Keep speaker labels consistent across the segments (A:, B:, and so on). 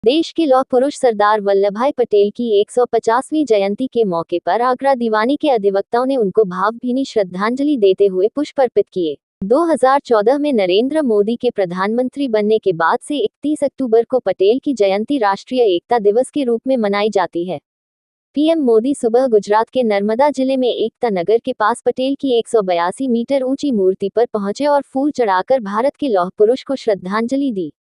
A: देश के लौह पुरुष सरदार वल्लभभाई पटेल की 150वीं जयंती के मौके पर आगरा दीवानी के अधिवक्ताओं ने उनको भावभीनी श्रद्धांजलि देते हुए पुष्प अर्पित किए। 2014 में नरेंद्र मोदी के प्रधानमंत्री बनने के बाद से 31 अक्टूबर को पटेल की जयंती राष्ट्रीय एकता दिवस के रूप में मनाई जाती है। पीएम मोदी सुबह गुजरात के नर्मदा जिले में एकता नगर के पास पटेल की 182 मीटर ऊंची मूर्ति पर पहुंचे और फूल चढ़ाकर भारत के लौह पुरुष को श्रद्धांजलि दी,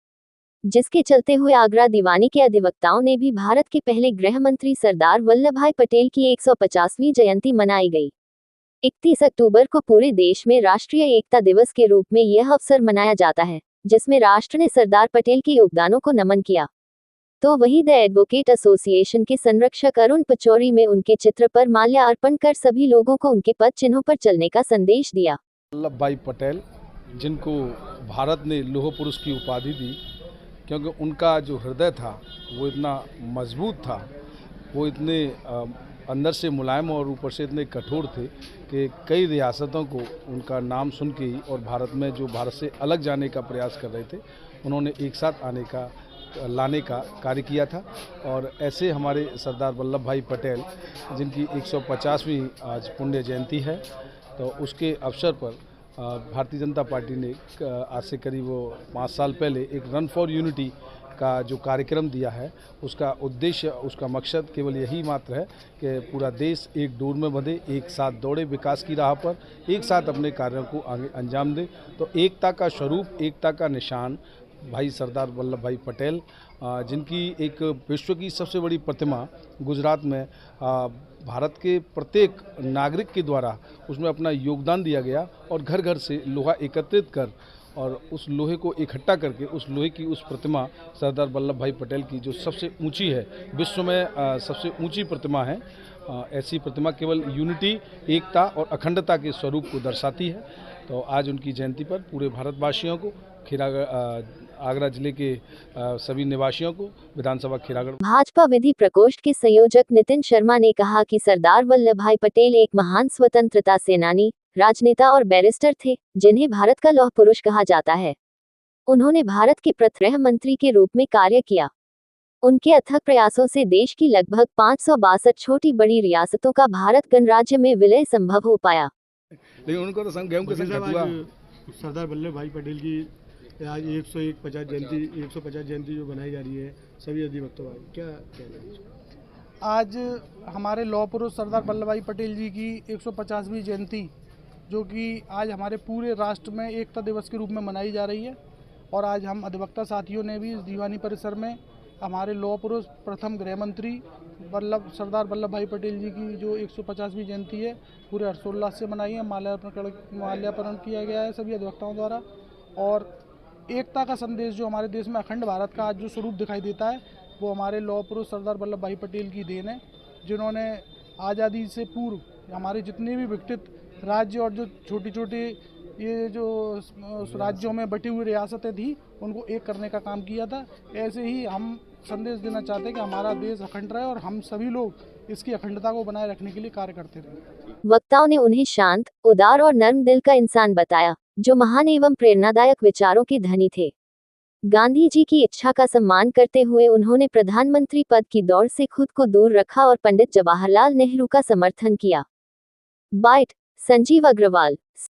A: जिसके चलते हुए आगरा दीवानी के अधिवक्ताओं ने भी भारत के पहले गृह मंत्री सरदार वल्लभभाई पटेल की 150वीं जयंती मनाई गई। 31 अक्टूबर को पूरे देश में राष्ट्रीय एकता दिवस के रूप में यह अवसर मनाया जाता है, जिसमें राष्ट्र ने सरदार पटेल के योगदानों को नमन किया। तो वहीं द एडवोकेट एसोसिएशन के संरक्षक अरुण पचौरी में उनके चित्र पर माल्यार्पण कर सभी लोगों को उनके पद चिन्हों पर चलने का संदेश दिया।
B: वल्लभभाई पटेल, जिनको भारत ने लौह पुरुष की उपाधि दी, क्योंकि उनका जो हृदय था वो इतना मजबूत था, वो इतने अंदर से मुलायम और ऊपर से इतने कठोर थे कि कई रियासतों को उनका नाम सुन के ही और भारत में जो भारत से अलग जाने का प्रयास कर रहे थे, उन्होंने एक साथ लाने का कार्य किया था। और ऐसे हमारे सरदार वल्लभभाई पटेल, जिनकी 150वीं आज पुण्य जयंती है, तो उसके अवसर पर भारतीय जनता पार्टी ने आज से करीब 5 साल पहले एक रन फॉर यूनिटी का जो कार्यक्रम दिया है, उसका उद्देश्य, उसका मकसद केवल यही मात्र है कि पूरा देश एक डोर में बंधे, एक साथ दौड़े विकास की राह पर, एक साथ अपने कार्यों को आगे अंजाम दे। तो एकता का स्वरूप, एकता का निशान भाई सरदार वल्लभभाई पटेल, जिनकी एक विश्व की सबसे बड़ी प्रतिमा गुजरात में भारत के प्रत्येक नागरिक के द्वारा उसमें अपना योगदान दिया गया और घर घर से लोहा एकत्रित कर और उस लोहे को इकट्ठा करके उस लोहे की उस प्रतिमा सरदार वल्लभभाई पटेल की, जो सबसे ऊंची है, विश्व में सबसे ऊंची प्रतिमा है, ऐसी प्रतिमा केवल यूनिटी, एकता और अखंडता के स्वरूप को दर्शाती है। तो आज उनकी जयंती पर पूरे भारतवासियों को, आगरा जिले के सभी निवासियों को, विधानसभा खीरागढ़
A: भाजपा विधि प्रकोष्ठ के संयोजक नितिन शर्मा ने कहा कि सरदार वल्लभभाई पटेल एक महान स्वतंत्रता सेनानी, राजनेता और बैरिस्टर थे, जिन्हें भारत का लौह पुरुष कहा जाता है। उन्होंने भारत के प्रथम मंत्री के रूप में कार्य किया। उनके अथक प्रयासों से देश की लगभग 562 छोटी बड़ी रियासतों का भारत गणराज्य में विलय संभव हो पाया।
B: लेकिन उनको तो गेहूं के संग हुआ।
C: सरदार वल्लभभाई पटेल की आज 150 जयंती जो बनाई जा रही है, सभी अधिवक्ताओं क्या कहना है?
D: आज हमारे लौह पुरुष सरदार वल्लभभाई पटेल जी की 150वीं जयंती, जो कि आज हमारे पूरे राष्ट्र में एकता दिवस के रूप में मनाई जा रही है। और आज हम अधिवक्ता साथियों ने भी इस दीवानी परिसर में हमारे लौह पुरुष प्रथम गृह मंत्री सरदार वल्लभभाई पटेल जी की जो 150वीं जयंती है, पूरे हर्षोल्लास से मनाई है। माल्यार्पण किया गया है सभी अधिवक्ताओं द्वारा। और एकता का संदेश जो हमारे देश में अखंड भारत का आज जो स्वरूप दिखाई देता है, वो हमारे लौह पुरुष सरदार वल्लभभाई पटेल की देन है, जिन्होंने आज़ादी से पूर्व हमारे जितने भी विकसित राज्य और जो छोटी छोटी ये जो राज्यों में बटी हुई रियासतें थी, उनको एक करने का काम किया था। ऐसे ही हम संदेश देना चाहते हैं कि हमारा देश अखंड रहे और हम सभी लोग इसकी अखंडता को बनाए रखने के लिए कार्य करते रहे।
A: वक्ताओं ने उन्हें शांत, उदार और नर्म दिल का इंसान बताया, जो महान एवं प्रेरणादायक विचारों के धनी थे। गांधी जी की इच्छा का सम्मान करते हुए उन्होंने प्रधानमंत्री पद की दौड़ से खुद को दूर रखा और पंडित जवाहरलाल नेहरू का समर्थन किया। बाइट संजीव अग्रवाल।